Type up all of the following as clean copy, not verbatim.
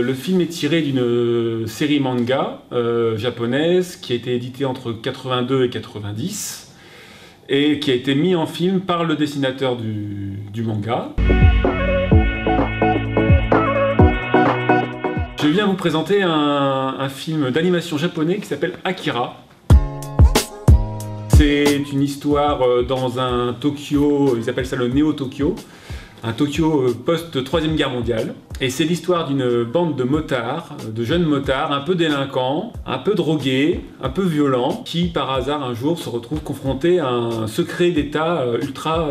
Le film est tiré d'une série manga japonaise qui a été éditée entre 82 et 90 et qui a été mis en film par le dessinateur du manga. Je viens vous présenter un film d'animation japonais qui s'appelle Akira. C'est une histoire dans un Tokyo, ils appellent ça le Néo-Tokyo, un Tokyo post-3e guerre mondiale. Et c'est l'histoire d'une bande de motards, de jeunes motards, un peu délinquants, un peu drogués, un peu violents, qui par hasard un jour se retrouvent confrontés à un secret d'État ultra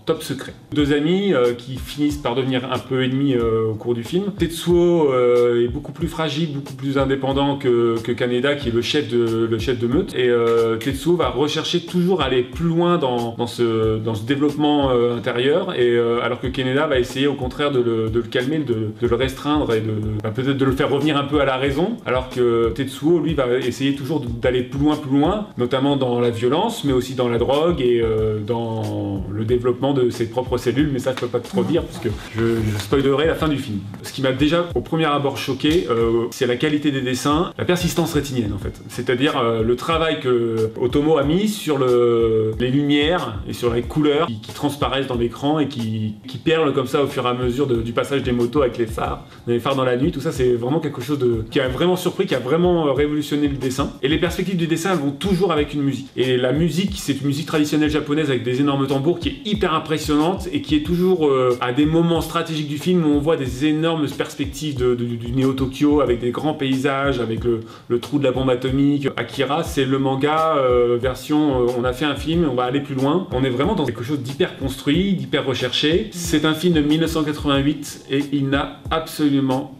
top secret. Deux amis qui finissent par devenir un peu ennemis au cours du film. Tetsuo est beaucoup plus fragile, beaucoup plus indépendant que Kaneda, qui est le chef de meute. Et Tetsuo va rechercher toujours à aller plus loin dans ce développement intérieur, et alors que Kaneda va essayer au contraire de le calmer, de le restreindre et peut-être de le faire revenir un peu à la raison, alors que Tetsuo, lui, va essayer toujours d'aller plus loin, notamment dans la violence, mais aussi dans la drogue et dans le développement de ses propres cellules, mais ça je peux pas trop dire parce que je spoilerai la fin du film. Ce qui m'a déjà au premier abord choqué, c'est la qualité des dessins, la persistance rétinienne en fait. C'est-à-dire le travail que Otomo a mis sur les lumières et sur les couleurs qui transparaissent dans l'écran et qui perlent comme ça au fur et à mesure du passage des motos avec les phares dans la nuit. Tout ça c'est vraiment quelque chose qui a vraiment surpris, qui a vraiment révolutionné le dessin. Et les perspectives du dessin elles vont toujours avec une musique. Et la musique, c'est une musique traditionnelle japonaise avec des énormes tambours qui est hyper impressionnante et qui est toujours à des moments stratégiques du film où on voit des énormes perspectives du Néo-Tokyo avec des grands paysages, avec le trou de la bombe atomique. Akira, c'est le manga version on a fait un film, on va aller plus loin. On est vraiment dans quelque chose d'hyper construit, d'hyper recherché. C'est un film de 1988 et il n'a absolument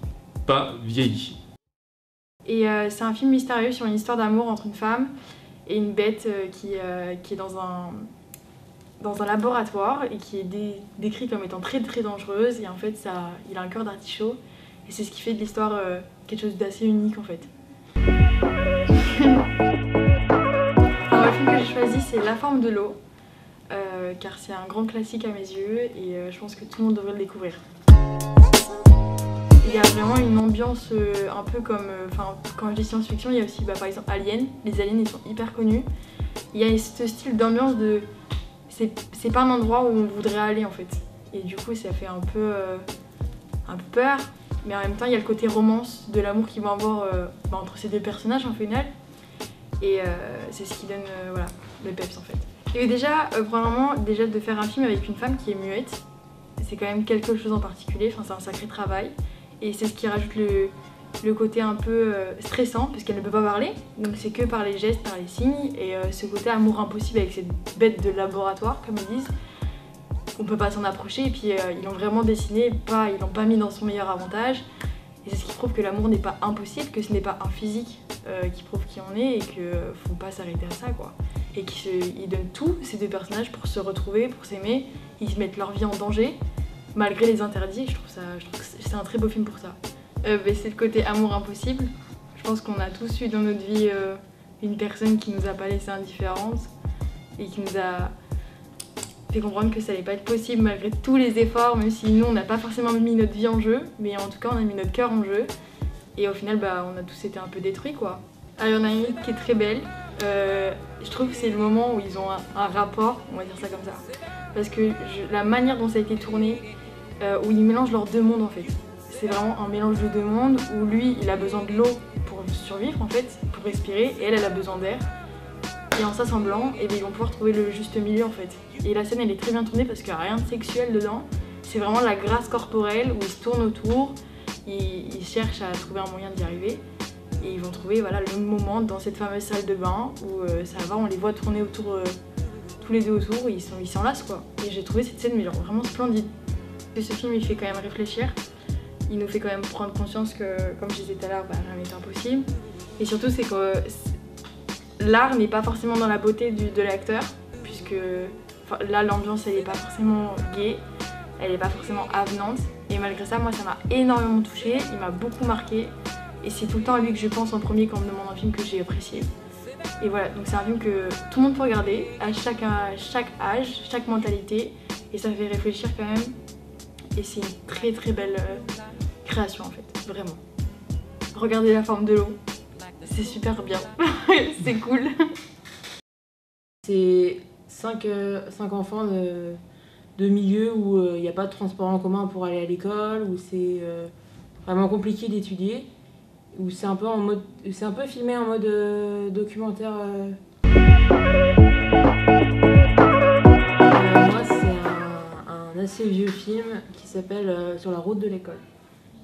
pas vieilli. Et c'est un film mystérieux sur une histoire d'amour entre une femme et une bête qui est dans un laboratoire et qui est décrit comme étant très très dangereuse, et en fait il a un cœur d'artichaut et c'est ce qui fait de l'histoire quelque chose d'assez unique en fait. Alors, le film que j'ai choisi c'est La forme de l'eau, car c'est un grand classique à mes yeux et je pense que tout le monde devrait le découvrir. Il y a vraiment une ambiance un peu comme, quand je dis science-fiction, il y a aussi par exemple Alien. Les aliens ils sont hyper connus. Il y a ce style d'ambiance de... C'est pas un endroit où on voudrait aller en fait. Et du coup ça fait un peu peur, mais en même temps il y a le côté romance de l'amour qu'ils vont avoir entre ces deux personnages en final. Et c'est ce qui donne voilà, le peps en fait. Et déjà, premièrement, de faire un film avec une femme qui est muette, c'est quand même quelque chose en particulier, c'est un sacré travail. Et c'est ce qui rajoute le côté un peu stressant parce qu'elle ne peut pas parler, donc c'est que par les gestes, par les signes, et ce côté amour impossible avec cette bête de laboratoire comme ils disent, on peut pas s'en approcher, et puis ils l'ont vraiment dessiné, ils l'ont pas mis dans son meilleur avantage, et c'est ce qui prouve que l'amour n'est pas impossible, que ce n'est pas un physique qui prouve qui on est, et que faut pas s'arrêter à ça quoi. Et qu'ils donnent tout, ces deux personnages, pour se retrouver, pour s'aimer, ils se mettent leur vie en danger malgré les interdits. Je trouve que c'est un très beau film pour ça. C'est le côté amour impossible. Je pense qu'on a tous eu dans notre vie une personne qui nous a pas laissé indifférentes et qui nous a fait comprendre que ça allait pas être possible malgré tous les efforts, même si nous on n'a pas forcément mis notre vie en jeu, mais en tout cas on a mis notre cœur en jeu, et au final on a tous été un peu détruits quoi. Alors il y en a une qui est très belle, je trouve que c'est le moment où ils ont un rapport, on va dire ça comme ça, parce que la manière dont ça a été tourné, où ils mélangent leurs deux mondes en fait. C'est vraiment un mélange de deux mondes où lui il a besoin de l'eau pour survivre en fait, pour respirer, et elle a besoin d'air. Et en s'assemblant, ils vont pouvoir trouver le juste milieu en fait. Et la scène elle est très bien tournée parce qu'il n'y a rien de sexuel dedans. C'est vraiment la grâce corporelle où ils se tournent autour, ils cherchent à trouver un moyen d'y arriver. Et ils vont trouver voilà, le moment dans cette fameuse salle de bain où ça va, on les voit tourner autour, tous les deux autour, et ils s'enlacent quoi. Et j'ai trouvé cette scène mais genre vraiment splendide. Et ce film il fait quand même réfléchir. Il nous fait quand même prendre conscience que, comme je disais tout à l'heure, rien n'est impossible. Et surtout, c'est que l'art n'est pas forcément dans la beauté de l'acteur, puisque là, l'ambiance, elle n'est pas forcément gaie, elle n'est pas forcément avenante. Et malgré ça, moi, ça m'a énormément touchée, il m'a beaucoup marqué. Et c'est tout le temps à lui que je pense en premier quand on me demande un film que j'ai apprécié. Et voilà, donc c'est un film que tout le monde peut regarder, à chaque âge, chaque mentalité. Et ça fait réfléchir quand même. Et c'est une très très belle création en fait. Vraiment. Regardez la forme de l'eau. C'est super bien. C'est cool. C'est 5 enfants de milieux où il n'y a pas de transport en commun pour aller à l'école, où c'est vraiment compliqué d'étudier, où c'est un peu filmé en mode documentaire. Moi, c'est un assez vieux film qui s'appelle Sur la route de l'école.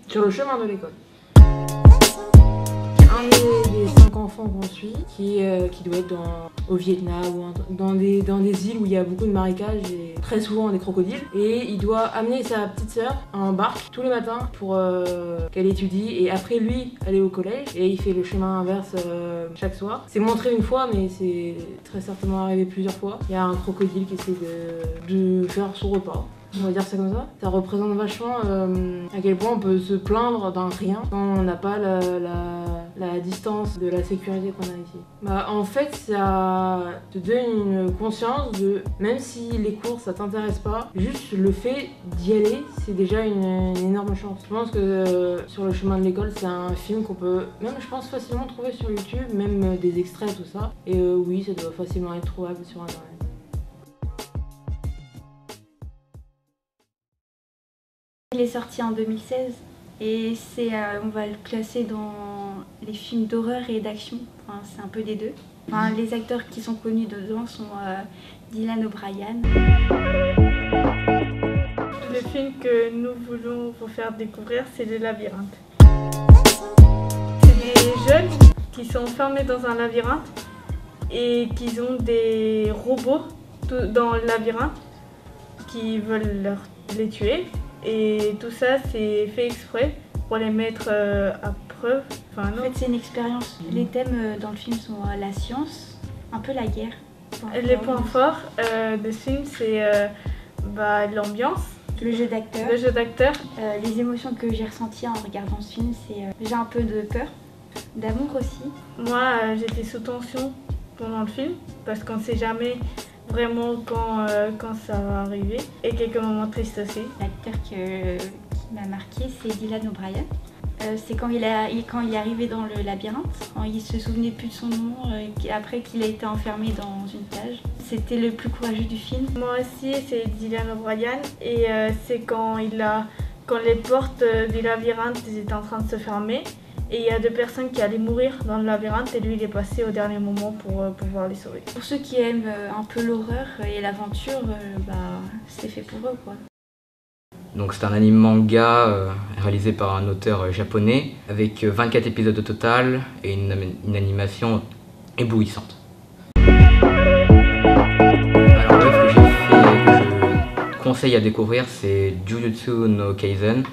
Sur le chemin de l'école. Un des 5 enfants qu'on suit qui doit être au Vietnam ou dans des îles où il y a beaucoup de marécages et très souvent des crocodiles. Et il doit amener sa petite sœur en barque tous les matins pour qu'elle étudie et après lui aller au collège. Et il fait le chemin inverse chaque soir. C'est montré une fois mais c'est très certainement arrivé plusieurs fois. Il y a un crocodile qui essaie de faire son repas. On va dire ça comme ça. Ça représente vachement à quel point on peut se plaindre d'un rien quand on n'a pas la distance de la sécurité qu'on a ici. Bah, en fait, ça te donne une conscience de, même si les cours ça t'intéresse pas, juste le fait d'y aller, c'est déjà une énorme chance. Je pense que Sur le chemin de l'école, c'est un film qu'on peut même, je pense, facilement trouver sur YouTube, même des extraits, tout ça. Et oui, ça doit facilement être trouvable sur Internet. Il est sorti en 2016 et on va le classer dans les films d'horreur et d'action. Enfin, c'est un peu des deux. Enfin, les acteurs qui sont connus dedans sont Dylan O'Brien. Le film que nous voulons vous faire découvrir, c'est Le Labyrinthe. C'est des jeunes qui sont enfermés dans un labyrinthe et qui ont des robots dans le labyrinthe qui veulent les tuer. Et tout ça, c'est fait exprès pour les mettre à preuve. Enfin, non. En fait, c'est une expérience. Les thèmes dans le film sont la science, un peu la guerre. Les points forts de ce film, c'est l'ambiance, le jeu d'acteur. Les émotions que j'ai ressenties en regardant ce film, c'est j'ai un peu de peur, d'amour aussi. Moi, j'étais sous tension pendant le film parce qu'on ne sait jamais vraiment quand ça va arriver, et quelques moments tristes aussi. L'acteur qui m'a marqué, c'est Dylan O'Brien. C'est quand il est arrivé dans le labyrinthe, quand il se souvenait plus de son nom, après qu'il a été enfermé dans une cage. C'était le plus courageux du film. Moi aussi, c'est Dylan O'Brien, et c'est quand les portes du labyrinthe étaient en train de se fermer. Et il y a 2 personnes qui allaient mourir dans le labyrinthe et lui il est passé au dernier moment pour pouvoir les sauver. Pour ceux qui aiment un peu l'horreur et l'aventure, c'est fait pour eux quoi. Donc c'est un anime manga réalisé par un auteur japonais avec 24 épisodes au total et une animation éblouissante. Alors l'œuvre que je conseille à découvrir, c'est Jujutsu no Kaisen.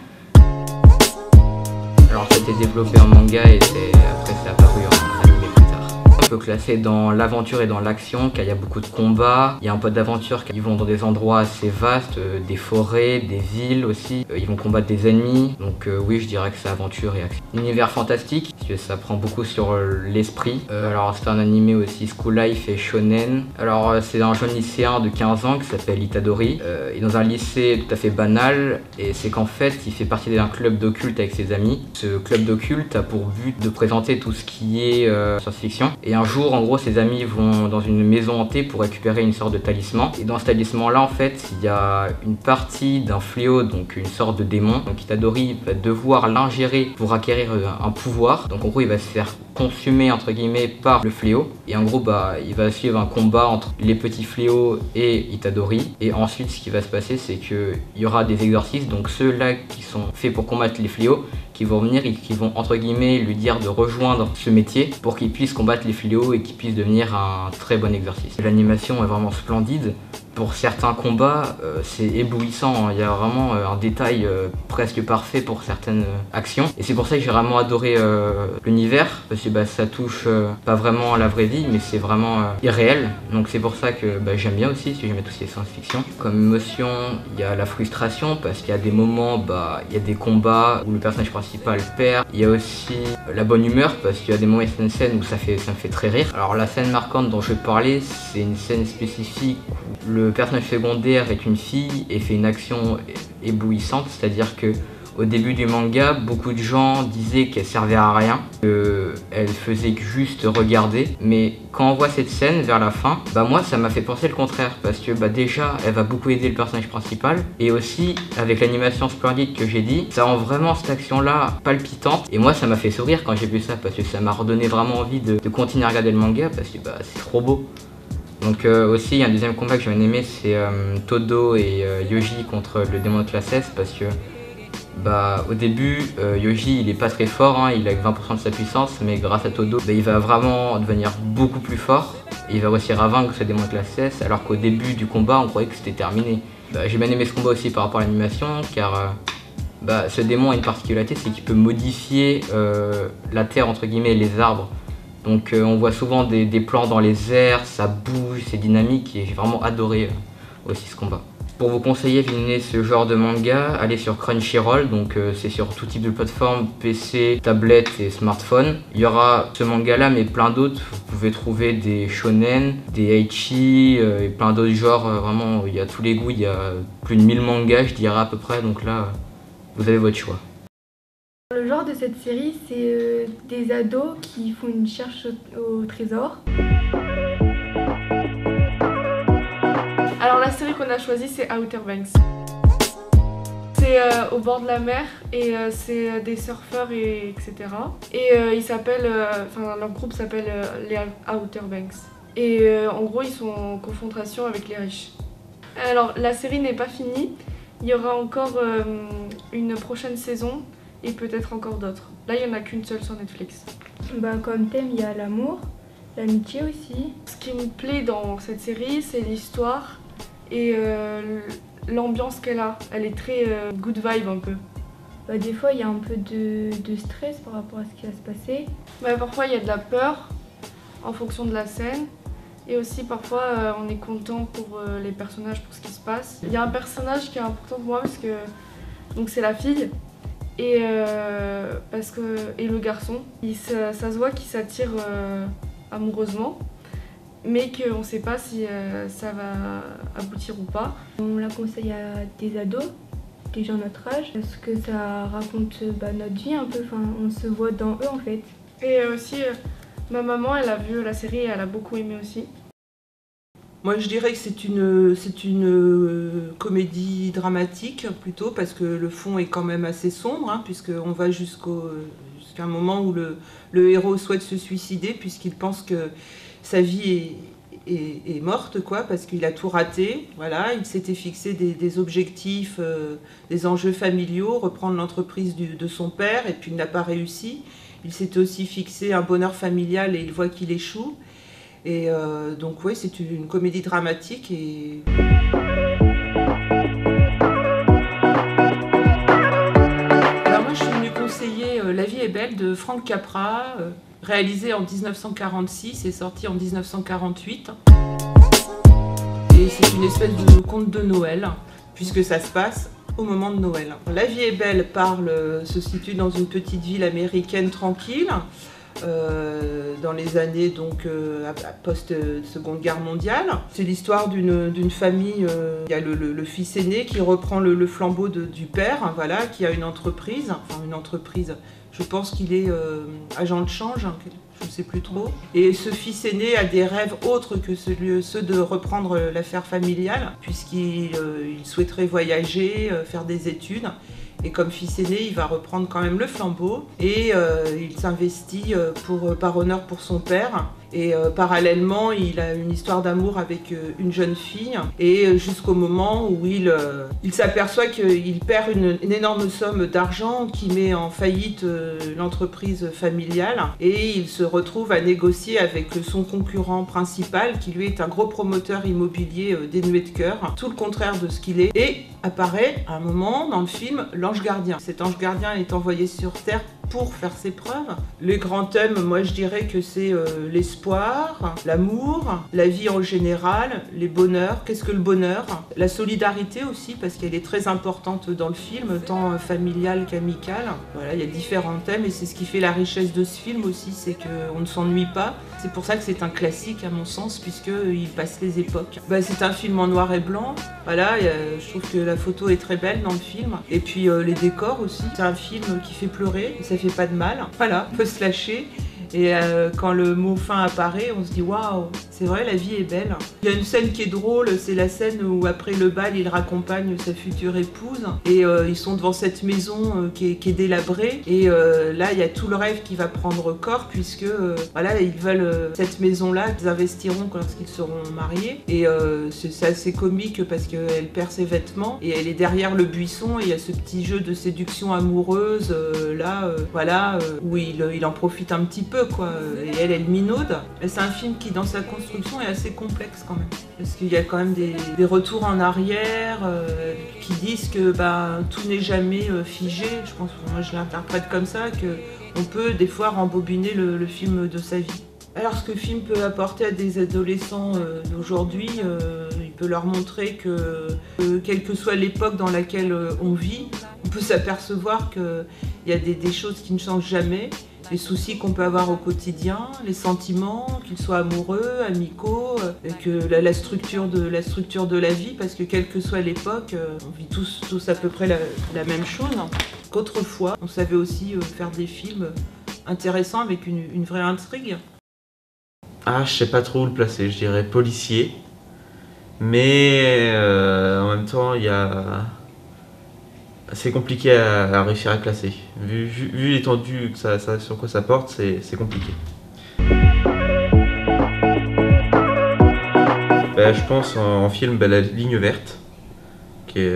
Alors ça a été développé en manga et après c'est apparu en animé plus tard. On peut classer dans l'aventure et dans l'action car il y a beaucoup de combats. Il y a un peu d'aventure car ils vont dans des endroits assez vastes, des forêts, des villes aussi. Ils vont combattre des ennemis, donc oui je dirais que c'est aventure et action. Univers fantastique, parce que ça prend beaucoup sur l'esprit. Alors c'est un animé aussi school life et shonen. Alors c'est un jeune lycéen de 15 ans qui s'appelle Itadori. Il est dans un lycée tout à fait banal et c'est qu'en fait il fait partie d'un club d'occulte avec ses amis. Ce club d'occulte a pour but de présenter tout ce qui est science-fiction. Et un jour, en gros, ses amis vont dans une maison hantée pour récupérer une sorte de talisman. Et dans ce talisman-là, en fait, il y a une partie d'un fléau, donc une sorte de démon. Donc Itadori va devoir l'ingérer pour acquérir un pouvoir. Donc en gros, il va se faire consumer, entre guillemets, par le fléau. Et en gros, il va suivre un combat entre les petits fléaux et Itadori. Et ensuite, ce qui va se passer, c'est qu'il y aura des exorcistes, donc ceux-là qui sont faits pour combattre les fléaux, qui vont venir et qui vont entre guillemets lui dire de rejoindre ce métier pour qu'il puisse combattre les fléaux et qu'il puisse devenir un très bon exorciste. L'animation est vraiment splendide. Pour certains combats, c'est éblouissant, il y a vraiment un détail presque parfait pour certaines actions. Et c'est pour ça que j'ai vraiment adoré l'univers, parce que ça touche pas vraiment à la vraie vie, mais c'est vraiment irréel. Donc c'est pour ça que j'aime bien aussi, parce que j'aime tout ce qui est science-fiction. Comme émotion, il y a la frustration, parce qu'il y a des moments, il y a des combats où le personnage principal perd. Il y a aussi la bonne humeur, parce qu'il y a des moments, il y a une scène où ça me fait très rire. Alors la scène marquante dont je vais parler, c'est une scène spécifique où le personnage secondaire est une fille et fait une action éblouissante, c'est-à-dire que Au début du manga, beaucoup de gens disaient qu'elle servait à rien, qu'elle faisait que juste regarder. Mais quand on voit cette scène vers la fin, moi ça m'a fait penser le contraire. Parce que déjà, elle va beaucoup aider le personnage principal. Et aussi, avec l'animation splendide que j'ai dit, ça rend vraiment cette action-là palpitante. Et moi ça m'a fait sourire quand j'ai vu ça, parce que ça m'a redonné vraiment envie de continuer à regarder le manga, parce que c'est trop beau. Donc aussi, il y a un deuxième combat que j'ai bien aimé, c'est Todo et Yoji contre le démon de classe S, parce que au début, Yoji il est pas très fort, il a que 20% de sa puissance, mais grâce à Todo, il va vraiment devenir beaucoup plus fort. Et il va réussir à vaincre ce démon de classe S, alors qu'au début du combat, on croyait que c'était terminé. J'ai bien aimé ce combat aussi par rapport à l'animation, car ce démon a une particularité, c'est qu'il peut modifier la terre, entre guillemets, et les arbres. Donc on voit souvent des plans dans les airs, ça bouge, c'est dynamique, et j'ai vraiment adoré aussi ce combat. Pour vous conseiller visionner ce genre de manga, allez sur Crunchyroll, donc c'est sur tout type de plateforme, PC, tablette et smartphone. Il y aura ce manga là mais plein d'autres, vous pouvez trouver des shonen, des ecchi et plein d'autres genres, vraiment il y a tous les goûts, il y a plus de 1000 mangas je dirais à peu près, donc là vous avez votre choix. Le genre de cette série, c'est des ados qui font une recherche au trésor. Alors la série qu'on a choisie, c'est Outer Banks. C'est au bord de la mer et c'est des surfeurs etc. Et ils s'appellent, leur groupe s'appelle les Outer Banks. Et en gros, ils sont en confrontation avec les riches. Alors la série n'est pas finie, il y aura encore une prochaine saison. Et peut-être encore d'autres. Là, il n'y en a qu'une seule sur Netflix. Comme thème, il y a l'amour, l'amitié aussi. Ce qui me plaît dans cette série, c'est l'histoire et l'ambiance qu'elle a. Elle est très good vibe un peu. Des fois, il y a un peu de stress par rapport à ce qui va se passer. Parfois, il y a de la peur en fonction de la scène. Et aussi, parfois, on est content pour les personnages, pour ce qui se passe. Il y a un personnage qui est important pour moi parce que c'est la fille. Et le garçon, ça se voit qu'ils s'attirent amoureusement, mais qu'on ne sait pas si ça va aboutir ou pas. On la conseille à des ados, des gens de notre âge, parce que ça raconte notre vie un peu, on se voit dans eux en fait. Et aussi, ma maman, elle a vu la série et elle a beaucoup aimé aussi. Moi je dirais que c'est une comédie dramatique plutôt, parce que le fond est quand même assez sombre, puisqu'on va jusqu'à un moment où le héros souhaite se suicider puisqu'il pense que sa vie est morte, parce qu'il a tout raté. Voilà, il s'était fixé des objectifs, des enjeux familiaux, reprendre l'entreprise de son père, et puis il n'a pas réussi. Il s'était aussi fixé un bonheur familial et il voit qu'il échoue. Et donc oui, c'est une comédie dramatique et... Alors moi je suis venue conseiller La vie est belle de Frank Capra, réalisé en 1946 et sorti en 1948. Et c'est une espèce de conte de Noël, puisque ça se passe au moment de Noël. La vie est belle se situe dans une petite ville américaine tranquille, dans les années post-Seconde Guerre mondiale. C'est l'histoire d'une famille, il y a le fils aîné qui reprend le flambeau du père, qui a une entreprise, je pense qu'il est agent de change, je ne sais plus trop. Et ce fils aîné a des rêves autres que ceux de reprendre l'affaire familiale, puisqu'il souhaiterait voyager, faire des études. Et comme fils aîné, il va reprendre quand même le flambeau et il s'investit par honneur pour son père. Et parallèlement, il a une histoire d'amour avec une jeune fille, et jusqu'au moment où il s'aperçoit qu'il perd une énorme somme d'argent qui met en faillite l'entreprise familiale, et il se retrouve à négocier avec son concurrent principal, qui lui est un gros promoteur immobilier dénué de cœur, tout le contraire de ce qu'il est. Et apparaît à un moment dans le film l'ange gardien. Cet ange gardien est envoyé sur Terre pour faire ses preuves. Les grands thèmes, moi je dirais que c'est l'espoir, l'amour, la vie en général, les bonheurs, qu'est-ce que le bonheur, la solidarité aussi, parce qu'elle est très importante dans le film, tant familiale qu'amicale. Voilà, il y a différents thèmes et c'est ce qui fait la richesse de ce film aussi, c'est qu'on ne s'ennuie pas. C'est pour ça que c'est un classique à mon sens, puisqu'il passe les époques. C'est un film en noir et blanc, voilà, je trouve que la photo est très belle dans le film. Et puis les décors aussi, c'est un film qui fait pleurer, ça fait pas de mal. Voilà, on peut se lâcher. Et quand le mot fin apparaît, on se dit waouh, c'est vrai, la vie est belle. Il y a une scène qui est drôle, c'est la scène où après le bal, il raccompagne sa future épouse et ils sont devant cette maison qui est délabrée. Et là, il y a tout le rêve qui va prendre corps puisque voilà, ils veulent cette maison-là, qu'ils investiront lorsqu'ils seront mariés. Et c'est assez comique parce qu'elle perd ses vêtements et elle est derrière le buisson et il y a ce petit jeu de séduction amoureuse voilà, où il en profite un petit peu. Et elle minaude. C'est un film qui, dans sa construction, est assez complexe quand même. Parce qu'il y a quand même des retours en arrière qui disent que tout n'est jamais figé. Je pense, moi je l'interprète comme ça, qu'on peut des fois rembobiner le film de sa vie. Alors ce que le film peut apporter à des adolescents d'aujourd'hui, il peut leur montrer que quelle que soit l'époque dans laquelle on vit, on peut s'apercevoir qu'il y a des choses qui ne changent jamais. Les soucis qu'on peut avoir au quotidien, les sentiments, qu'ils soient amoureux, amicaux, que la structure de la vie, parce que quelle que soit l'époque, on vit tous à peu près la même chose. Qu'autrefois, on savait aussi faire des films intéressants avec une vraie intrigue. Ah, je sais pas trop où le placer, je dirais policier. Mais en même temps, c'est compliqué à réussir à classer. Vu l'étendue que ça, sur quoi ça porte, c'est compliqué. Je pense en film, La Ligne Verte, c'est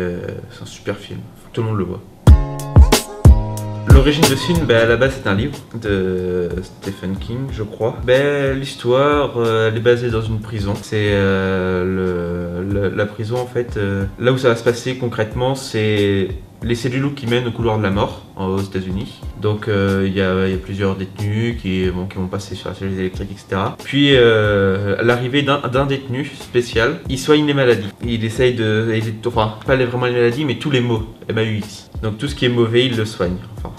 un super film, faut que tout le monde le voit. L'origine de ce film, à la base c'est un livre de Stephen King, je crois. L'histoire, elle est basée dans une prison. C'est la prison en fait. Là où ça va se passer concrètement, c'est les cellules qui mènent au couloir de la mort aux États-Unis. Donc il y a plusieurs détenus qui vont passer sur la cellule électrique, etc. Puis à l'arrivée d'un détenu spécial, il soigne les maladies. Il essaye enfin pas vraiment les maladies, mais tous les maux, MAUX. Donc tout ce qui est mauvais, il le soigne. Enfin,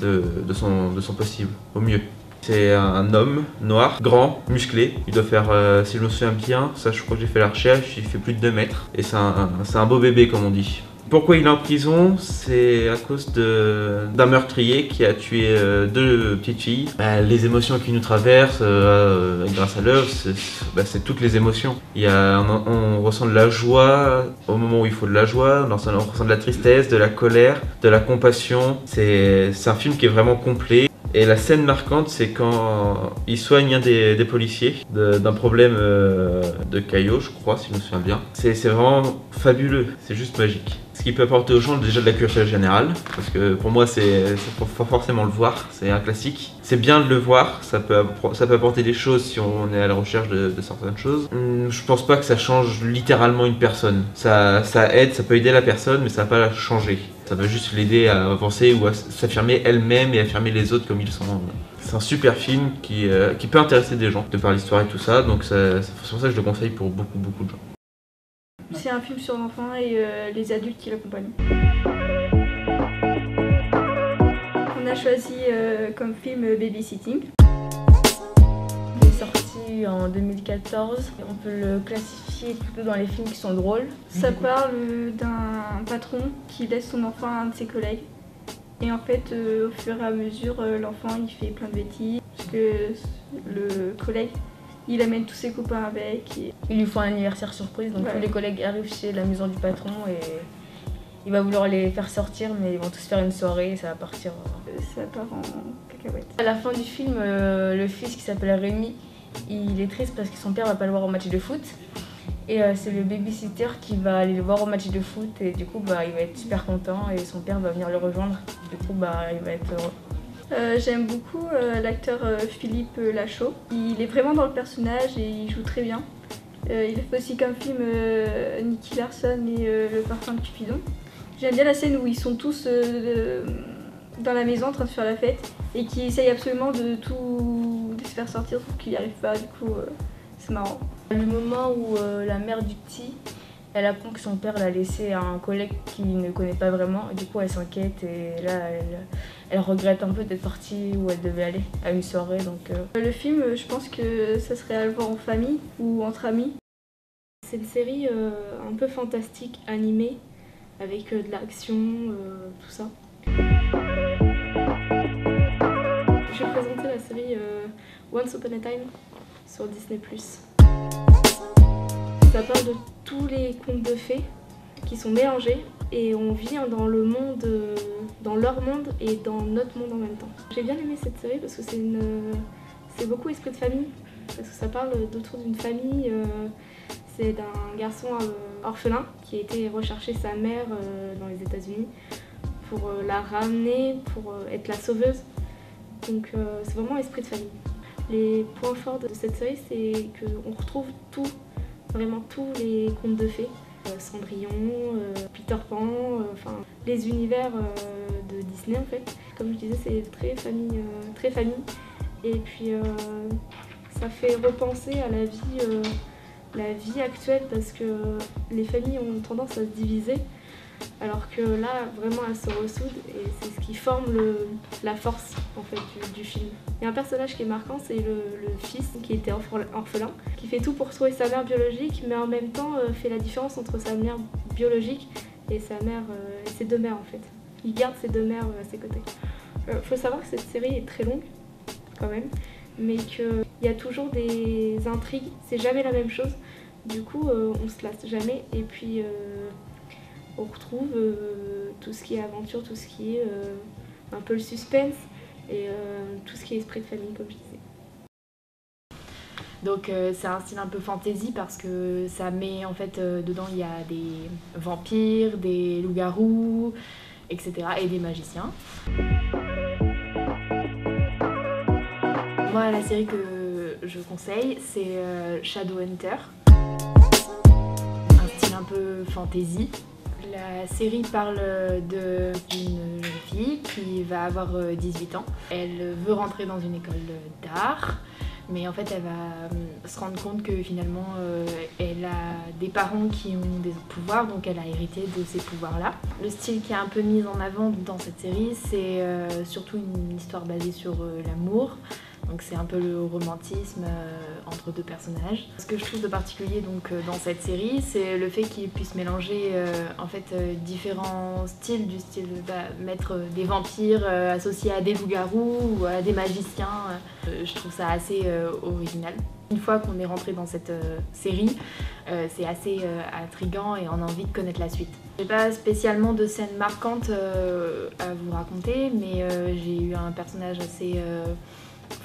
de son possible, au mieux. C'est un homme noir, grand, musclé. Il doit faire, si je me souviens bien, ça je crois que j'ai fait la recherche, il fait plus de 2 mètres. Et c'est un beau bébé comme on dit. Pourquoi il est en prison? C'est à cause d'un meurtrier qui a tué 2 petites filles. Les émotions qui nous traversent grâce à l'œuvre, c'est toutes les émotions. On ressent de la joie au moment où il faut de la joie, on ressent de la tristesse, de la colère, de la compassion. C'est un film qui est vraiment complet. Et la scène marquante, c'est quand il soigne un des policiers d'un problème de caillot, je crois, si je me souviens bien. C'est vraiment fabuleux, c'est juste magique. Ce qui peut apporter aux gens déjà de la culture générale, parce que pour moi, faut forcément le voir, c'est un classique. C'est bien de le voir, ça peut apporter des choses si on est à la recherche de certaines choses. Je pense pas que ça change littéralement une personne. Ça aide, ça peut aider la personne, mais ça va pas la changer. Ça va juste l'aider à avancer ou à s'affirmer elle-même et affirmer les autres comme ils sont. C'est un super film qui peut intéresser des gens de par l'histoire et tout ça, donc c'est pour ça que je le conseille pour beaucoup de gens. C'est un film sur l'enfant et les adultes qui l'accompagnent. On a choisi comme film Babysitting. Il est sorti en 2014. On peut le classifier plutôt dans les films qui sont drôles. Ça parle d'un patron qui laisse son enfant à un de ses collègues. Et en fait, au fur et à mesure, l'enfant il fait plein de bêtises. Parce que le collègue, il amène tous ses copains avec. Et il lui faut un anniversaire surprise. Donc tous les collègues arrivent chez la maison du patron et il va vouloir les faire sortir, mais ils vont tous faire une soirée et ça va partir. Ça part en cacahuète. À la fin du film, le fils qui s'appelle Rémi, il est triste parce que son père va pas le voir au match de foot. Et c'est le babysitter qui va aller le voir au match de foot et du coup il va être super content et son père va venir le rejoindre. Du coup il va être heureux. J'aime beaucoup l'acteur Philippe Lachaud. Il est vraiment dans le personnage et il joue très bien. Il a fait aussi comme film Nicky Larson et Le parfum de Cupidon. J'aime bien la scène où ils sont tous dans la maison en train de faire la fête et qui essaye absolument de se faire sortir, sauf qu'il n'y arrive pas, du coup c'est marrant. Le moment où la mère du petit, elle apprend que son père l'a laissé à un collègue qu'il ne connaît pas vraiment, et du coup elle s'inquiète et là elle regrette un peu d'être partie où elle devait aller à une soirée. Donc, Le film, je pense que ça serait à le voir en famille ou entre amis. C'est une série un peu fantastique, animée, avec de l'action, tout ça. Je vais présenter la série Once Upon a Time sur Disney+. Ça parle de tous les contes de fées qui sont mélangés et on vit dans le monde, dans leur monde et dans notre monde en même temps. J'ai bien aimé cette série parce que c'est beaucoup esprit de famille, parce que ça parle autour d'une famille. C'est d'un garçon orphelin qui a été rechercher sa mère dans les États-Unis pour la ramener, pour être la sauveuse. Donc c'est vraiment esprit de famille. Les points forts de cette série, c'est qu'on retrouve vraiment tous les contes de fées. Cendrillon, Peter Pan, enfin les univers de Disney en fait. Comme je disais, c'est très famille. Et puis ça fait repenser à la vie actuelle parce que les familles ont tendance à se diviser. Alors que là, vraiment, elles se ressoudent et c'est ce qui forme la force en fait, du film. Il y a un personnage qui est marquant, c'est le fils qui était orphelin, qui fait tout pour sauver sa mère biologique, mais en même temps fait la différence entre sa mère biologique et ses deux mères en fait. Il garde ses deux mères à ses côtés. Faut savoir que cette série est très longue quand même, mais qu'il y a toujours des intrigues, c'est jamais la même chose. Du coup, on se lasse jamais et puis on retrouve tout ce qui est aventure, tout ce qui est un peu le suspense et tout ce qui est esprit de famille comme je disais. Donc c'est un style un peu fantasy parce que ça met en fait dedans il y a des vampires, des loups-garous, etc. et des magiciens. Moi la série que je conseille c'est Shadowhunter, un style un peu fantasy. La série parle d'une jeune fille qui va avoir 18 ans. Elle veut rentrer dans une école d'art, mais en fait elle va se rendre compte que finalement elle a des parents qui ont des pouvoirs, donc elle a hérité de ces pouvoirs-là. Le style qui est un peu mis en avant dans cette série, c'est surtout une histoire basée sur l'amour. Donc c'est un peu le romantisme entre deux personnages. Ce que je trouve de particulier donc, dans cette série, c'est le fait qu'ils puissent mélanger en fait, différents styles, du style mettre des vampires associés à des loups-garous ou à des magiciens. Je trouve ça assez original. Une fois qu'on est rentré dans cette série, c'est assez intriguant et on a envie de connaître la suite. J'ai pas spécialement de scènes marquantes à vous raconter, mais j'ai eu un personnage assez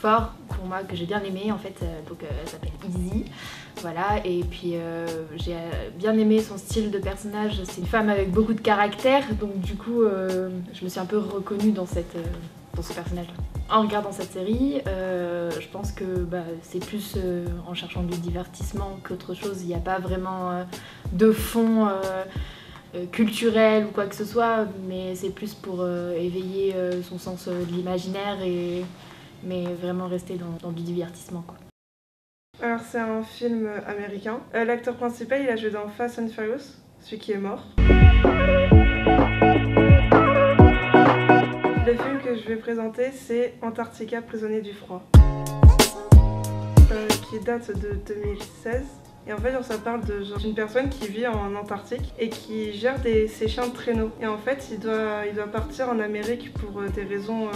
fort pour moi que j'ai bien aimé en fait, donc elle s'appelle Izzy, voilà, et puis j'ai bien aimé son style de personnage. C'est une femme avec beaucoup de caractère, donc du coup je me suis un peu reconnue dans ce personnage là. En regardant cette série, je pense que c'est plus en cherchant du divertissement qu'autre chose. Il n'y a pas vraiment de fond culturel ou quoi que ce soit, mais c'est plus pour éveiller son sens de l'imaginaire mais vraiment rester dans du divertissement, quoi. Alors c'est un film américain. L'acteur principal il a joué dans Fast and Furious, celui qui est mort. Le film que je vais présenter c'est Antarctica, prisonnier du froid, qui date de 2016. Et en fait, ça parle d'une personne qui vit en Antarctique et qui gère ses chiens de traîneau. Et en fait, il doit partir en Amérique pour des raisons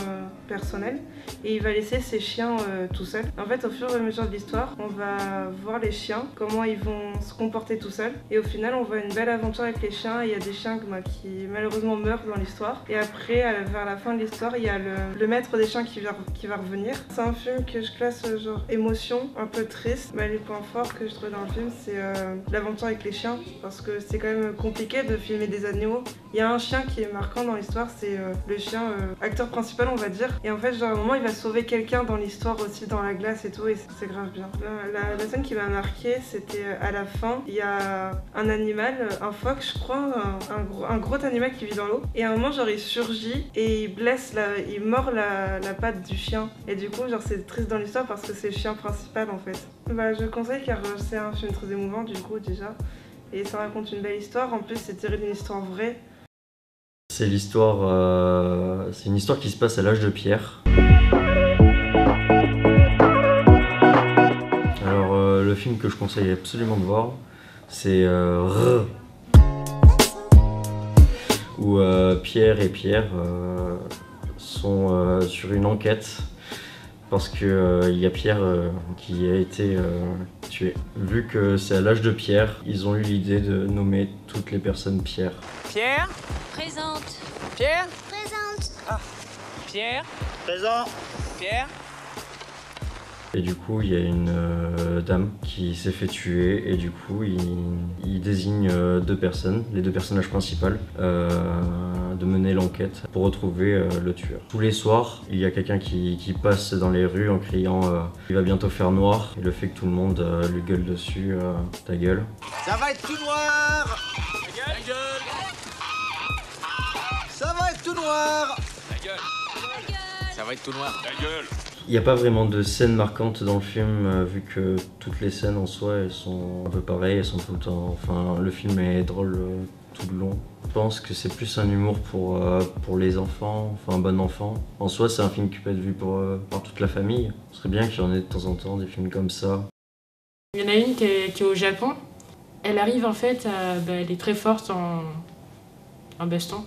personnelles. Et il va laisser ses chiens tout seuls. En fait, au fur et à mesure de l'histoire, on va voir les chiens, comment ils vont se comporter tout seuls. Et au final, on voit une belle aventure avec les chiens. Il y a des chiens qui malheureusement meurent dans l'histoire. Et après, vers la fin de l'histoire, il y a le maître des chiens qui va revenir. C'est un film que je classe genre émotion, un peu triste. Les points forts que je trouve dans le film, film, c'est l'aventure avec les chiens, parce que c'est quand même compliqué de filmer des animaux. Il y a un chien qui est marquant dans l'histoire, c'est le chien acteur principal, on va dire. Et en fait, genre à un moment, il va sauver quelqu'un dans l'histoire aussi, dans la glace et tout, et c'est grave bien. La scène qui m'a marquée, c'était à la fin, il y a un animal, un phoque, je crois, un gros animal qui vit dans l'eau. Et à un moment, genre il surgit et il mord la patte du chien. Et du coup, genre c'est triste dans l'histoire parce que c'est le chien principal en fait. Bah, je conseille car c'est un film très émouvant du coup déjà. Et ça raconte une belle histoire, en plus c'est tiré d'une histoire vraie. C'est une histoire qui se passe à l'âge de pierre. Alors le film que je conseille absolument de voir, c'est où Pierre et Pierre sont sur une enquête parce qu'il y a Pierre qui a été tué. Vu que c'est à l'âge de Pierre, ils ont eu l'idée de nommer toutes les personnes Pierre. Pierre ? Présente. Pierre ? Présente. Ah. Pierre ? Présent. Pierre ? Et du coup, il y a une dame qui s'est fait tuer et du coup, il désigne deux personnes, les deux personnages principaux, de mener l'enquête pour retrouver le tueur. Tous les soirs, il y a quelqu'un qui passe dans les rues en criant il va bientôt faire noir. Et le fait que tout le monde lui gueule dessus, ta gueule. Ça va être tout noir. Ta gueule. Ça va être tout noir. Ta gueule. Ça va être tout noir. Ta gueule. Il n'y a pas vraiment de scènes marquantes dans le film, vu que toutes les scènes en soi, elles sont un peu pareilles, elles sont tout le temps... Enfin, le film est drôle tout le long. Je pense que c'est plus un humour pour les enfants, enfin un bon enfant. En soi, c'est un film qui peut être vu par toute la famille. Ce serait bien qu'il y en ait de temps en temps des films comme ça. Il y en a une qui est au Japon. Elle arrive en fait, elle est très forte en baston.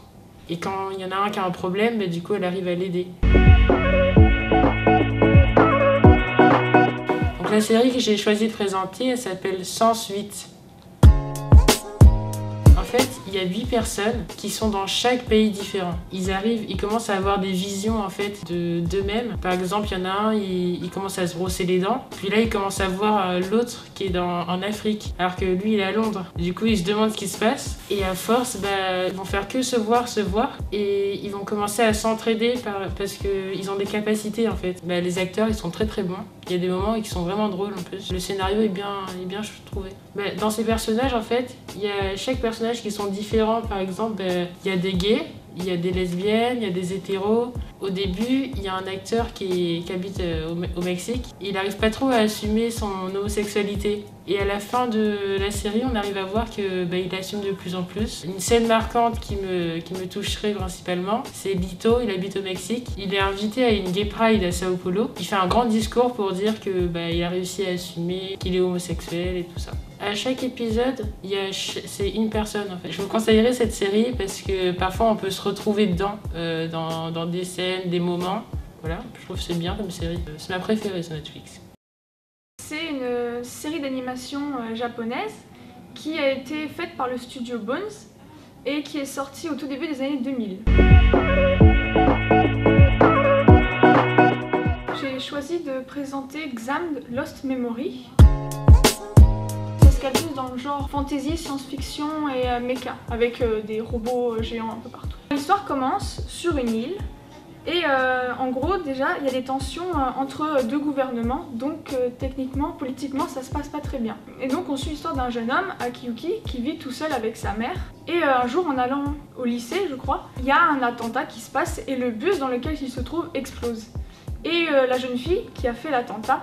Et quand il y en a un qui a un problème, du coup elle arrive à l'aider. Donc la série que j'ai choisi de présenter, elle s'appelle Sens 8. En fait, il y a 8 personnes qui sont dans chaque pays différent. Ils commencent à avoir des visions en fait d'eux-mêmes. Par exemple, il y en a un, il commence à se brosser les dents. Puis là, il commence à voir l'autre qui est en Afrique, alors que lui, il est à Londres. Du coup, il se demande ce qui se passe. Et à force, ils vont faire que se voir. Et ils vont commencer à s'entraider parce qu'ils ont des capacités en fait. Les acteurs, ils sont très très bons. Il y a des moments qui sont vraiment drôles en plus. Le scénario est bien je trouve. Dans ces personnages, en fait, il y a chaque personnage qui sont différents. Par exemple, il y a des gays, il y a des lesbiennes, il y a des hétéros. Au début, il y a un acteur qui habite au Mexique. Il n'arrive pas trop à assumer son homosexualité. Et à la fin de la série, on arrive à voir qu'il assume de plus en plus. Une scène marquante qui me toucherait principalement, c'est Lito, il habite au Mexique. Il est invité à une gay pride à Sao Paulo. Il fait un grand discours pour dire qu'il a réussi à assumer qu'il est homosexuel et tout ça. À chaque épisode, c'est une personne en fait. Je vous conseillerais cette série parce que parfois on peut se retrouver dedans, dans des scènes, des moments. Voilà, je trouve que c'est bien comme série. C'est ma préférée sur Netflix. C'est une série d'animation japonaise qui a été faite par le studio Bones et qui est sortie au tout début des années 2000. J'ai choisi de présenter Xam'd Lost Memory. Ça se calcule dans le genre fantasy, science-fiction et mecha, avec des robots géants un peu partout. L'histoire commence sur une île. Et en gros, déjà, il y a des tensions entre deux gouvernements, donc techniquement, politiquement, ça se passe pas très bien. Et donc on suit l'histoire d'un jeune homme, Akiyuki, qui vit tout seul avec sa mère. Et un jour, en allant au lycée, je crois, il y a un attentat qui se passe et le bus dans lequel il se trouve explose. Et la jeune fille qui a fait l'attentat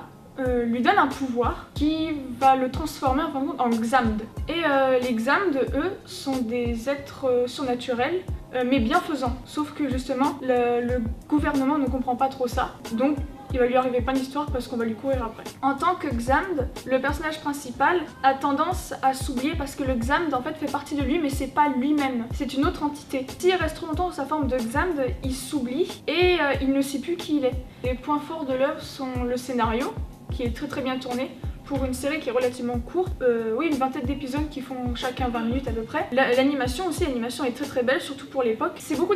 lui donne un pouvoir qui va le transformer en Xam'd. Et les Xam'd, eux, sont des êtres surnaturels, mais bienfaisants. Sauf que justement, le gouvernement ne comprend pas trop ça, donc il va lui arriver plein d'histoires parce qu'on va lui courir après. En tant que Xam'd, le personnage principal a tendance à s'oublier parce que le Xam'd en fait fait partie de lui, mais c'est pas lui-même, c'est une autre entité. S'il reste trop longtemps dans sa forme de Xam'd, il s'oublie et il ne sait plus qui il est. Les points forts de l'œuvre sont le scénario, qui est très très bien tourné, pour une série qui est relativement courte. Oui, une vingtaine d'épisodes qui font chacun 20 minutes à peu près. L'animation aussi, l'animation est très très belle, surtout pour l'époque. C'est beaucoup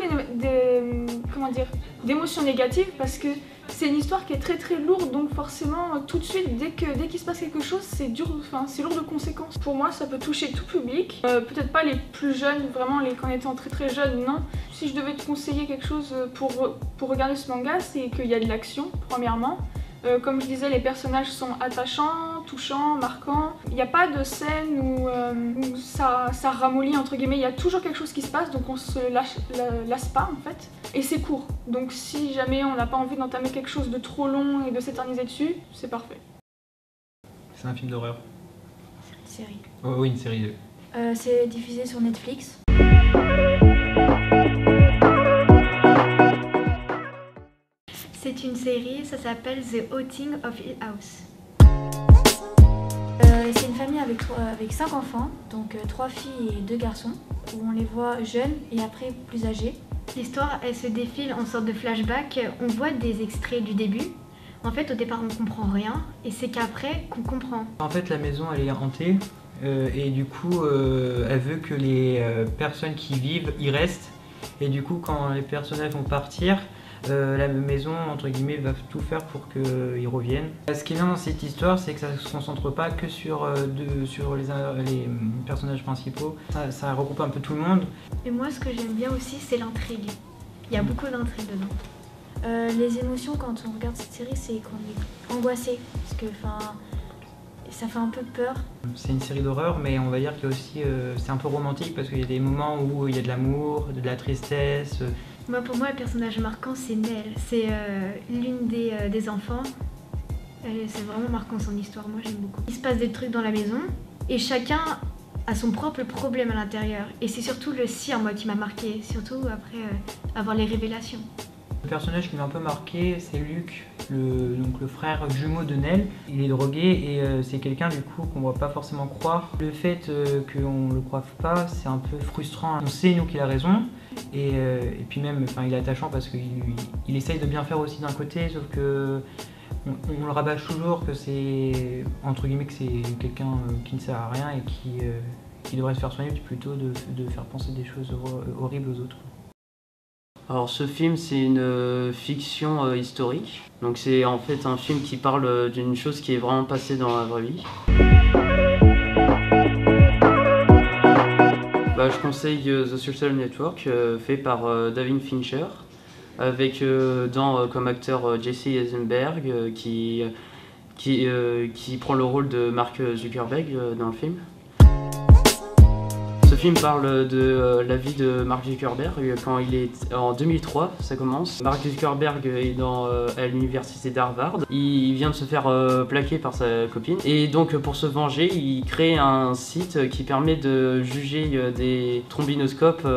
d'émotions négatives parce que C'est une histoire qui est très très lourde, donc forcément tout de suite dès qu'il se passe quelque chose, c'est dur, enfin c'est lourd de conséquences. Pour moi ça peut toucher tout public, peut-être pas les plus jeunes, vraiment quand étant très très jeunes, non. Si je devais te conseiller quelque chose pour regarder ce manga, c'est qu'il y a de l'action premièrement. Comme je disais, les personnages sont attachants, touchants, marquants. Il n'y a pas de scène où ça ramollit entre guillemets, il y a toujours quelque chose qui se passe, donc on se lasse pas en fait. Et c'est court, donc si jamais on n'a pas envie d'entamer quelque chose de trop long et de s'éterniser dessus, c'est parfait. C'est un film d'horreur. C'est une série. Oh, oui, une série. C'est diffusé sur Netflix. C'est une série, ça s'appelle The Haunting of Hill House. C'est une famille avec 5 enfants, donc 3 filles et 2 garçons, où on les voit jeunes et après plus âgés. L'histoire, elle se défile en sorte de flashback. On voit des extraits du début. En fait, au départ, on comprend rien, et c'est qu'après qu'on comprend. En fait, la maison, elle est hantée, et du coup, elle veut que les personnes qui vivent y restent. Et du coup, quand les personnages vont partir, la maison, entre guillemets, va tout faire pour qu'ils reviennent. Ce qui est bien dans cette histoire, c'est que ça ne se concentre pas que sur les personnages principaux. Ça regroupe un peu tout le monde. Et moi, ce que j'aime bien aussi, c'est l'intrigue. Il y a beaucoup d'intrigue dedans. Les émotions, quand on regarde cette série, c'est qu'on est angoissé. Parce que, ça fait un peu peur. C'est une série d'horreur, mais on va dire qu'il y a aussi, c'est un peu romantique parce qu'il y a des moments où il y a de l'amour, de la tristesse. Moi, pour moi, le personnage marquant, c'est Nell. C'est l'une des enfants. C'est vraiment marquant son histoire, moi j'aime beaucoup. Il se passe des trucs dans la maison et chacun a son propre problème à l'intérieur. Et c'est surtout le sien, moi, qui m'a marqué, surtout après avoir les révélations. Le personnage qui m'a un peu marqué, c'est Luc, donc le frère jumeau de Nell. Il est drogué et c'est quelqu'un du coup qu'on ne voit pas forcément croire. Le fait qu'on ne le croive pas, c'est un peu frustrant. On sait nous qu'il a raison et puis même il est attachant parce qu'il essaye de bien faire aussi d'un côté, sauf que on le rabâche toujours que c'est entre guillemets que c'est quelqu'un qui ne sert à rien et qui devrait se faire soigner plutôt de faire penser des choses horribles aux autres. Alors ce film c'est une fiction historique, donc c'est en fait un film qui parle d'une chose qui est vraiment passée dans la vraie vie. Je conseille The Social Network fait par David Fincher avec comme acteur Jesse Eisenberg qui prend le rôle de Mark Zuckerberg dans le film. Ce film parle de la vie de Mark Zuckerberg quand il est en 2003, ça commence. Mark Zuckerberg est à l'université d'Harvard. Il vient de se faire plaquer par sa copine. Et donc pour se venger, il crée un site qui permet de juger des trombinoscopes.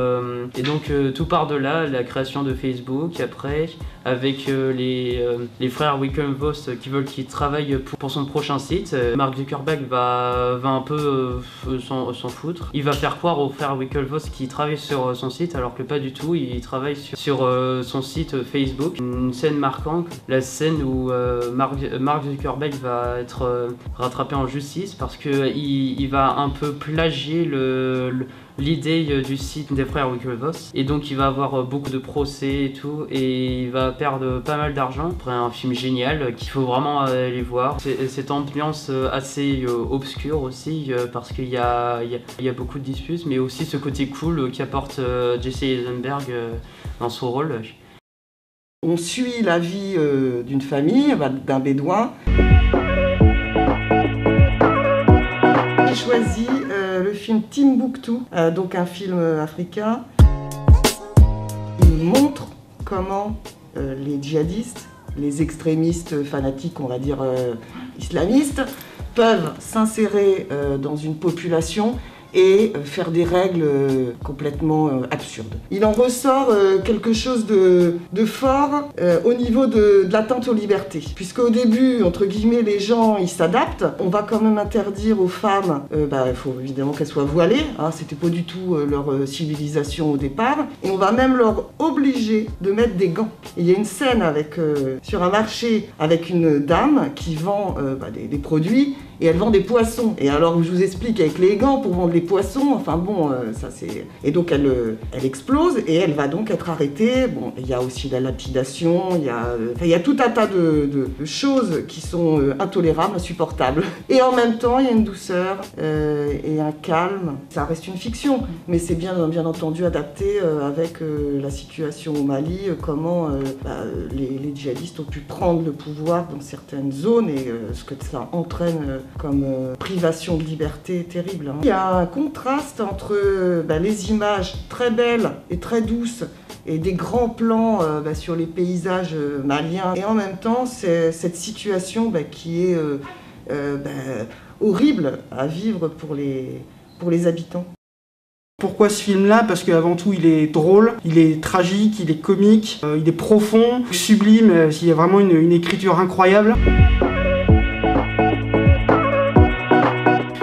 Et donc tout part de là, la création de Facebook. Après, avec les frères Winklevoss qui veulent qu'il travaille pour son prochain site. Mark Zuckerberg va un peu s'en foutre. Il va faire croire aux frères Winklevoss qui travaillent sur son site alors que pas du tout, il travaille sur son site Facebook. Une scène marquante, la scène où Mark Zuckerberg va être rattrapé en justice parce qu'il va un peu plagier l'idée du site des frères Winklevoss et donc il va avoir beaucoup de procès et tout et il va perdre pas mal d'argent. Après un film génial qu'il faut vraiment aller voir. C'est cette ambiance assez obscure aussi parce qu'il y a beaucoup de disputes mais aussi ce côté cool qu'apporte Jesse Eisenberg dans son rôle. On suit la vie d'une famille, d'un bédouin. J'ai choisi le film Timbuktu, donc un film africain. Il montre comment les djihadistes, les extrémistes fanatiques, on va dire islamistes, peuvent s'insérer dans une population et faire des règles complètement absurdes. Il en ressort quelque chose de fort au niveau de l'atteinte aux libertés. Puisqu'au début, entre guillemets, les gens ils s'adaptent. On va quand même interdire aux femmes, il faut évidemment qu'elles soient voilées, hein, c'était pas du tout leur civilisation au départ. Et on va même leur obliger de mettre des gants. Il y a une scène sur un marché avec une dame qui vend des produits Et elle vend des poissons. Et alors, je vous explique, avec les gants pour vendre les poissons, enfin bon, ça c'est... Et donc, elle explose et elle va donc être arrêtée. Bon, il y a aussi la lapidation, il y a tout un tas de choses qui sont intolérables, insupportables. Et en même temps, il y a une douceur et un calme. Ça reste une fiction, mais c'est bien entendu adapté avec la situation au Mali, comment les djihadistes ont pu prendre le pouvoir dans certaines zones et ce que ça entraîne comme privation de liberté terrible. Il y a un contraste entre les images très belles et très douces et des grands plans sur les paysages maliens et en même temps cette situation qui est horrible à vivre pour les habitants. Pourquoi ce film-là? Parce qu'avant tout, il est drôle, il est tragique, il est comique, il est profond, sublime, il y a vraiment une écriture incroyable.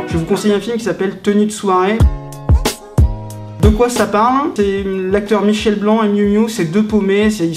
Je vous conseille un film qui s'appelle Tenue de soirée. De quoi ça parle? C'est l'acteur Michel Blanc et Miu Miu, c'est deux paumés, c'est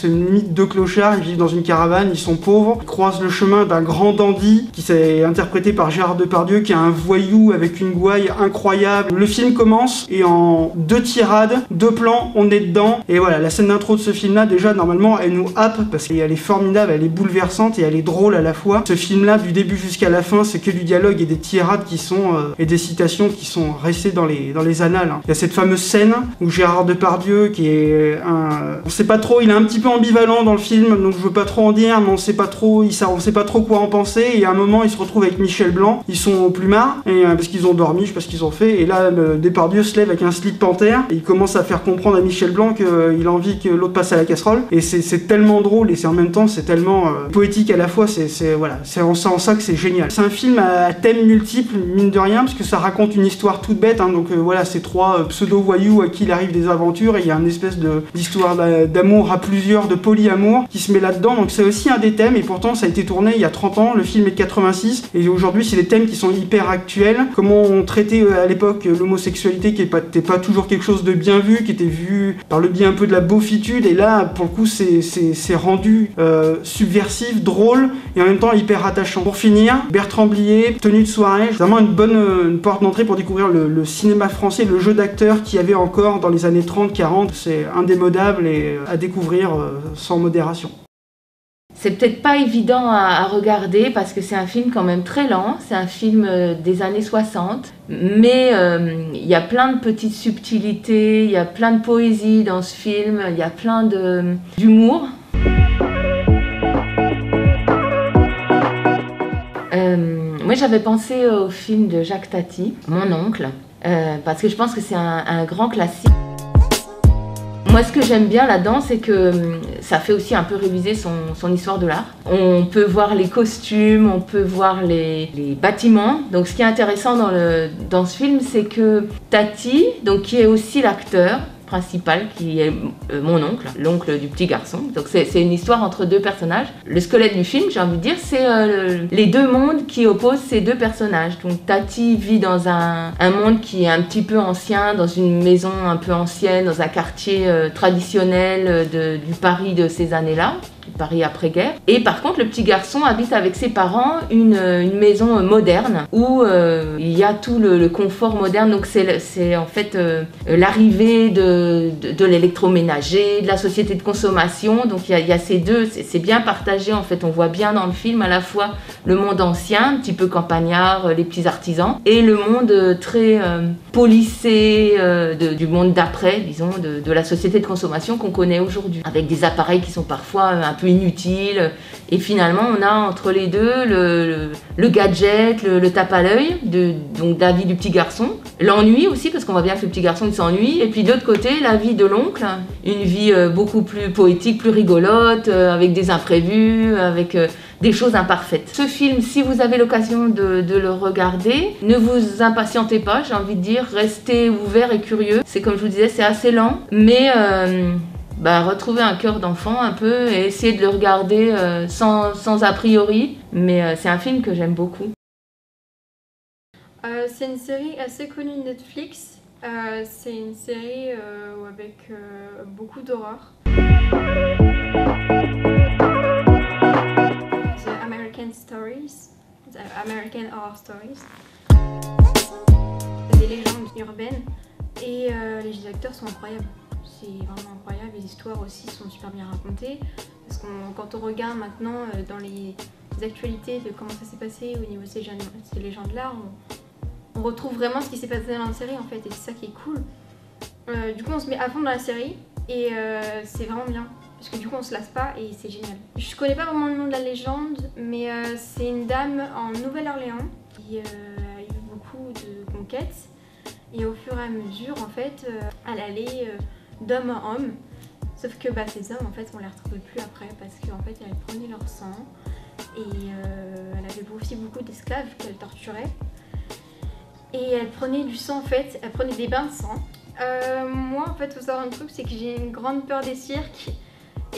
limite deux clochards, ils vivent dans une caravane, ils sont pauvres, ils croisent le chemin d'un grand dandy qui s'est interprété par Gérard Depardieu, qui est un voyou avec une gouaille incroyable. Le film commence et en 2 tirades, 2 plans, on est dedans. Et voilà, la scène d'intro de ce film-là, déjà normalement, elle nous happe parce qu'elle est formidable, elle est bouleversante et elle est drôle à la fois. Ce film-là, du début jusqu'à la fin, c'est que du dialogue et des tirades qui sont et des citations qui sont restées dans les annales. Il y a cette fameuse scène où Gérard Depardieu, qui est on sait pas trop, il est un petit peu ambivalent dans le film, donc je veux pas trop en dire, mais on sait pas trop quoi en penser, et à un moment il se retrouve avec Michel Blanc, ils sont au plumard, et, parce qu'ils ont dormi, je sais pas ce qu'ils ont fait, et là Depardieu se lève avec un slip panthère, et il commence à faire comprendre à Michel Blanc qu'il a envie que l'autre passe à la casserole, et c'est tellement drôle, et c'est en même temps c'est tellement poétique à la fois, c'est en ça que c'est génial. C'est un film à thèmes multiples, mine de rien, parce que ça raconte une histoire toute bête, donc voilà, c'est 3 pseudo-voyous à qui il arrive des aventures, et il y a une espèce d'histoire d'amour à plusieurs, de polyamour qui se met là-dedans, donc c'est aussi un des thèmes, et pourtant ça a été tourné il y a 30 ans, le film est de 86, et aujourd'hui c'est des thèmes qui sont hyper actuels, comment on traitait à l'époque l'homosexualité qui n'était pas toujours quelque chose de bien vu, qui était vu par le biais un peu de la beaufitude, et là pour le coup c'est rendu subversif, drôle, et en même temps hyper attachant. Pour finir, Bertrand Blier, Tenue de soirée, vraiment une bonne porte d'entrée pour découvrir le cinéma français, le jeu d'acteurs qu'il y avait encore dans les années 30-40, c'est indémodable et à découvrir sans modération. C'est peut-être pas évident à regarder parce que c'est un film quand même très lent, c'est un film des années 60, mais il y a plein de petites subtilités, il y a plein de poésie dans ce film, il y a plein d'humour. Moi j'avais pensé au film de Jacques Tati, Mon oncle, parce que je pense que c'est un grand classique. Moi, ce que j'aime bien là-dedans, c'est que ça fait aussi un peu réviser son histoire de l'art. On peut voir les costumes, on peut voir les bâtiments. Donc, ce qui est intéressant dans ce film, c'est que Tati, donc, qui est aussi l'acteur principal, qui est mon oncle, l'oncle du petit garçon. Donc c'est une histoire entre 2 personnages. Le squelette du film, j'ai envie de dire, c'est les 2 mondes qui opposent ces 2 personnages. Donc Tati vit dans un monde qui est un petit peu ancien, dans une maison un peu ancienne, dans un quartier traditionnel du Paris de ces années-là. Paris après-guerre. Et par contre, le petit garçon habite avec ses parents une maison moderne où il y a tout le confort moderne. Donc c'est en fait l'arrivée de l'électroménager, de la société de consommation. Donc il y a ces deux, c'est bien partagé en fait. On voit bien dans le film à la fois le monde ancien, un petit peu campagnard, les petits artisans, et le monde très policé du monde d'après, disons, de la société de consommation qu'on connaît aujourd'hui, avec des appareils qui sont parfois un peu inutiles. Et finalement, on a entre les deux le gadget, le tape à l'œil, donc de la vie du petit garçon, l'ennui aussi, parce qu'on voit bien que le petit garçon il s'ennuie, et puis de l'autre côté, la vie de l'oncle, une vie beaucoup plus poétique, plus rigolote, avec des imprévus, avec des choses imparfaites. Ce film, si vous avez l'occasion de le regarder, ne vous impatientez pas, j'ai envie de dire, restez ouverts et curieux. C'est comme je vous disais, c'est assez lent, mais retrouvez un cœur d'enfant un peu et essayez de le regarder sans a priori, mais c'est un film que j'aime beaucoup. C'est une série assez connue de Netflix. C'est une série avec beaucoup d'horreur. The American Stories. The American Horror Stories. C'est des légendes urbaines et les acteurs sont incroyables. C'est vraiment incroyable, les histoires aussi sont super bien racontées. Parce que quand on regarde maintenant dans les actualités de comment ça s'est passé au niveau de ces légendes-là, on retrouve vraiment ce qui s'est passé dans la série en fait, et c'est ça qui est cool. Du coup on se met à fond dans la série et c'est vraiment bien. Parce que du coup on se lasse pas et c'est génial. Je connais pas vraiment le nom de la légende, mais c'est une dame en Nouvelle-Orléans qui a eu beaucoup de conquêtes. Et au fur et à mesure en fait, elle allait d'homme en homme. Sauf que ces hommes en fait on les retrouvait plus après parce qu'en fait elle prenait leur sang. Et elle avait aussi beaucoup d'esclaves qu'elle torturait. Et elle prenait du sang en fait, elle prenait des bains de sang. Moi en fait faut savoir un truc, c'est que j'ai une grande peur des cirques.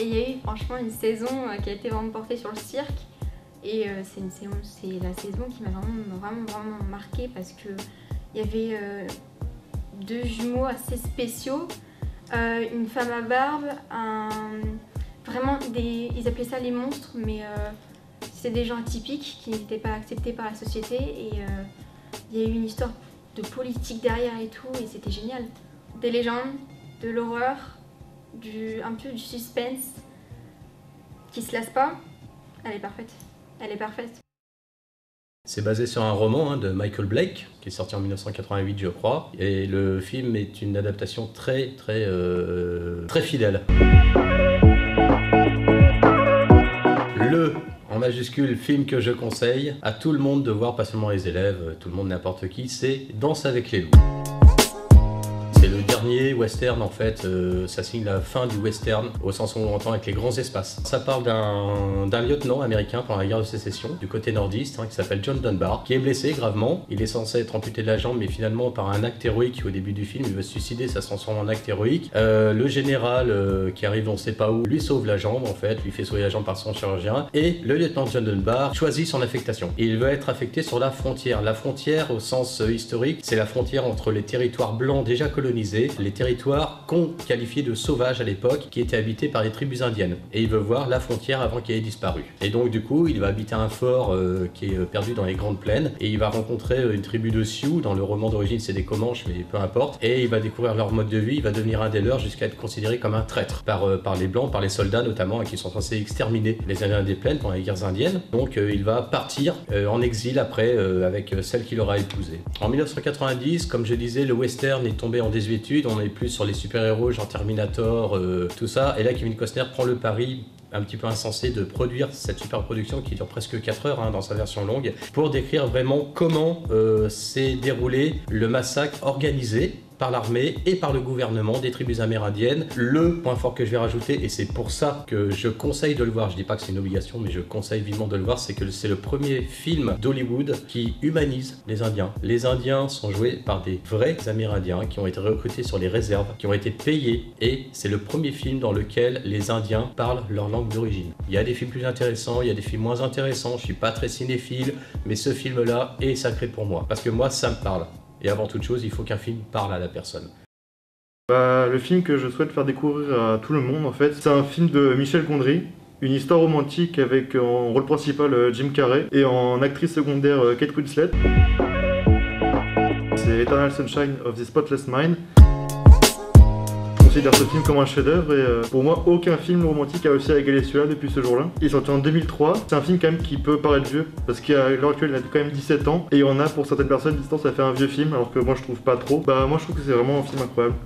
Et il y a eu franchement une saison qui a été vraiment portée sur le cirque. Et c'est la saison qui m'a vraiment marquée parce que il y avait deux jumeaux assez spéciaux, une femme à barbe, ils appelaient ça les monstres, mais c'est des gens atypiques qui n'étaient pas acceptés par la société. Et il y a eu une histoire de politique derrière et tout, et c'était génial. Des légendes, de l'horreur, un peu du suspense qui se lasse pas. Elle est parfaite. Elle est parfaite. C'est basé sur un roman de Michael Blake qui est sorti en 1988 je crois, et le film est une adaptation très fidèle. Le en majuscule film que je conseille à tout le monde de voir, pas seulement les élèves, tout le monde, n'importe qui, c'est Danse avec les loups. C'est le dernier western en fait, ça signe la fin du western au sens où on l'entend avec les grands espaces. Ça parle d'un lieutenant américain pendant la guerre de sécession du côté nordiste qui s'appelle John Dunbar, qui est blessé gravement. Il est censé être amputé de la jambe, mais finalement par un acte héroïque au début du film, il veut se suicider, ça se transforme en acte héroïque. Le général qui arrive on sait pas où, lui sauve la jambe en fait, lui fait sauver la jambe par son chirurgien, et le lieutenant John Dunbar choisit son affectation. Et il veut être affecté sur la frontière. La frontière au sens historique, c'est la frontière entre les territoires blancs déjà colonisés, les territoires qu'on qualifiait de sauvages à l'époque, qui étaient habités par les tribus indiennes. Et il veut voir la frontière avant qu'elle ait disparu. Et donc du coup, il va habiter un fort qui est perdu dans les grandes plaines, et il va rencontrer une tribu de Sioux. Dans le roman d'origine, c'est des Comanches, mais peu importe. Et il va découvrir leur mode de vie, il va devenir un des leurs jusqu'à être considéré comme un traître par les Blancs, par les soldats notamment, qui sont censés exterminer les Indiens des plaines pendant les guerres indiennes. Donc il va partir en exil après avec celle qu'il aura épousée. En 1990, comme je disais, le western est tombé en désuétude, on est plus sur les super-héros genre Terminator, tout ça, et là Kevin Costner prend le pari un petit peu insensé de produire cette super production qui dure presque 4 heures dans sa version longue, pour décrire vraiment comment s'est déroulé le massacre organisé par l'armée et par le gouvernement des tribus amérindiennes. Le point fort que je vais rajouter, et c'est pour ça que je conseille de le voir, je dis pas que c'est une obligation, mais je conseille vivement de le voir, c'est que c'est le premier film d'Hollywood qui humanise les Indiens. Les Indiens sont joués par des vrais Amérindiens qui ont été recrutés sur les réserves, qui ont été payés, et c'est le premier film dans lequel les Indiens parlent leur langue d'origine. Il y a des films plus intéressants, il y a des films moins intéressants, je suis pas très cinéphile, mais ce film-là est sacré pour moi, parce que moi ça me parle. Et avant toute chose, il faut qu'un film parle à la personne. Le film que je souhaite faire découvrir à tout le monde, en fait, c'est un film de Michel Gondry, une histoire romantique avec en rôle principal Jim Carrey et en actrice secondaire Kate Winslet. C'est Eternal Sunshine of the Spotless Mind. Je considère ce film comme un chef-d'œuvre et pour moi aucun film romantique a réussi à égaler celui-là depuis ce jour-là. Il est sorti en 2003, c'est un film quand même qui peut paraître vieux parce qu'à l'heure actuelle il a quand même 17 ans et on a pour certaines personnes distance ça fait un vieux film alors que moi je trouve pas trop. Moi je trouve que c'est vraiment un film incroyable.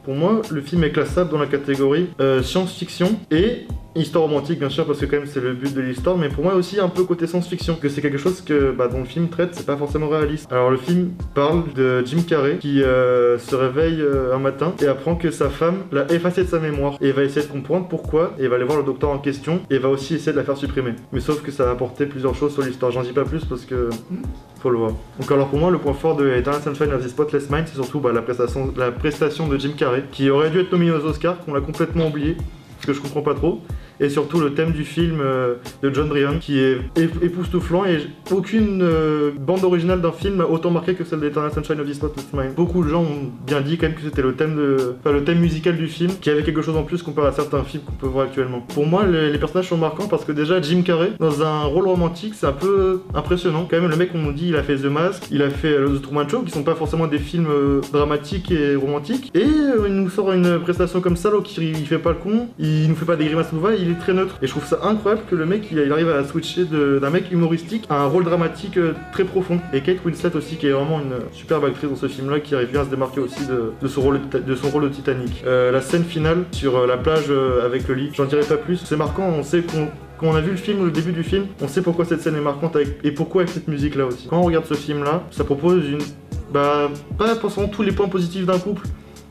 Pour moi le film est classable dans la catégorie science-fiction et histoire romantique bien sûr parce que quand même c'est le but de l'histoire, mais pour moi aussi un peu côté science-fiction, que c'est quelque chose que dont le film traite, c'est pas forcément réaliste. Alors le film parle de Jim Carrey qui se réveille un matin et apprend que sa femme l'a effacé de sa mémoire et va essayer de comprendre pourquoi et va aller voir le docteur en question et va aussi essayer de la faire supprimer. Mais sauf que ça va apporter plusieurs choses sur l'histoire, j'en dis pas plus parce que faut le voir. Donc alors pour moi le point fort de Eternal Sunshine of the Spotless Mind c'est surtout la prestation de Jim Carrey qui aurait dû être nominé aux Oscars, qu'on l'a complètement oublié, ce que je comprends pas trop. et surtout le thème du film de John Bryan qui est époustouflant et aucune bande originale d'un film m'a autant marqué que celle d'Eternal Sunshine of the Spotless Mind. Beaucoup de gens ont bien dit quand même que c'était le thème musical du film qui avait quelque chose en plus comparé à certains films qu'on peut voir actuellement. Pour moi, les personnages sont marquants parce que déjà Jim Carrey dans un rôle romantique, c'est un peu impressionnant. Quand même, le mec, on nous dit, il a fait The Mask, il a fait The Truman Show, qui sont pas forcément des films dramatiques et romantiques, et il nous sort une prestation comme ça, là, il fait pas le con, il nous fait pas des grimaces mauvaises, il est très neutre. Et je trouve ça incroyable que le mec, il arrive à switcher d'un mec humoristique à un rôle dramatique très profond. Et Kate Winslet aussi, qui est vraiment une superbe actrice dans ce film-là, qui arrive bien à se démarquer aussi de son rôle de Titanic. La scène finale sur la plage avec le lit, j'en dirai pas plus. C'est marquant, on sait quand on a vu le film, le début du film, on sait pourquoi cette scène est marquante et pourquoi avec cette musique-là aussi. Quand on regarde ce film-là, ça propose pas forcément tous les points positifs d'un couple.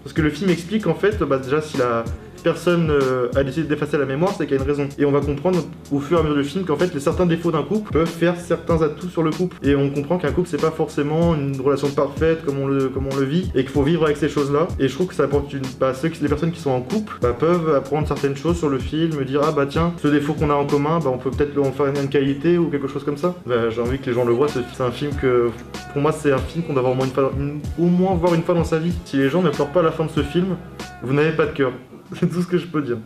Parce que le film explique en fait, déjà si la personne a décidé d'effacer la mémoire, c'est qu'il y a une raison. Et on va comprendre au fur et à mesure du film qu'en fait les certains défauts d'un couple peuvent faire certains atouts sur le couple. Et on comprend qu'un couple c'est pas forcément une relation parfaite comme on le vit et qu'il faut vivre avec ces choses-là. Et je trouve que ça apporte les personnes qui sont en couple peuvent apprendre certaines choses sur le film, dire ah tiens, ce défaut qu'on a en commun, on peut peut-être en faire une qualité ou quelque chose comme ça. J'ai envie que les gens le voient, c'est un film que pour moi c'est un film qu'on doit voir au moins voir une fois dans sa vie. Si les gens ne pleurent pas à la fin de ce film, vous n'avez pas de cœur. C'est tout ce que je peux dire.